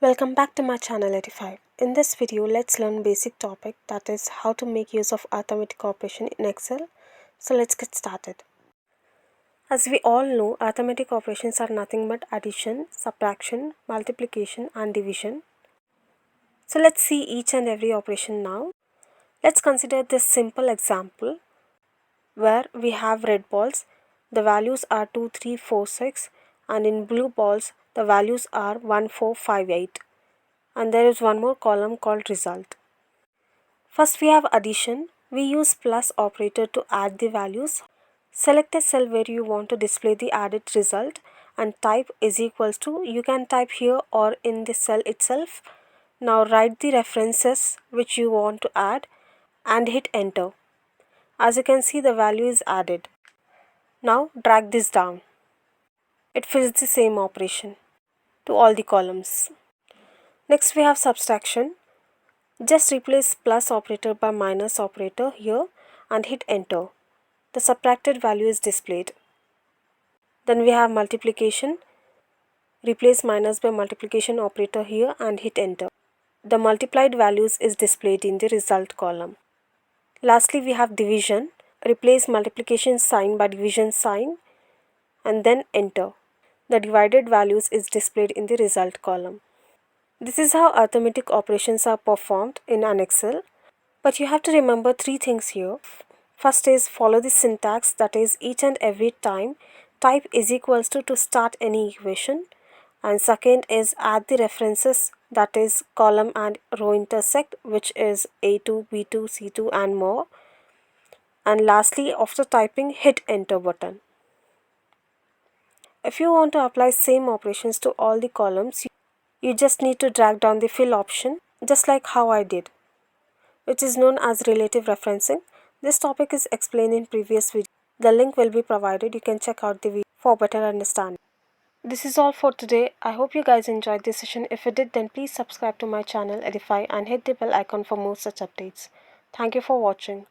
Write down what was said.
Welcome back to my channel Edify. In this video, let's learn basic topic, that is how to make use of arithmetic operation in Excel. So let's get started. As we all know, arithmetic operations are nothing but addition, subtraction, multiplication and division. So let's see each and every operation now. Let's consider this simple example where we have red balls. The values are 2, 3, 4, 6 and in blue balls the values are 1, 4, 5, 8. And there is one more column called result. First we have addition. We use plus operator to add the values. Select a cell where you want to display the added result and type is equals to. You can type here or in the cell itself. Now write the references which you want to add and hit enter. As you can see, the value is added. Now drag this down. It fills the same operation to all the columns. Next we have subtraction. Just replace plus operator by minus operator here and hit enter. The subtracted value is displayed. Then we have multiplication. Replace minus by multiplication operator here and hit enter. The multiplied values is displayed in the result column. Lastly we have division. Replace multiplication sign by division sign and then enter. The divided values is displayed in the result column. This is how arithmetic operations are performed in an Excel. But you have to remember three things here. First is follow the syntax, that is each and every time type is equals to start any equation. And second is add the references, that is column and row intersect, which is A2, B2, C2 and more. And lastly, after typing, hit enter button. If you want to apply same operations to all the columns, you just need to drag down the fill option, just like how I did, which is known as relative referencing. This topic is explained in previous video. The link will be provided. You can check out the video for better understanding. This is all for today. I hope you guys enjoyed this session. If you did, then please subscribe to my channel Edify and hit the bell icon for more such updates. Thank you for watching.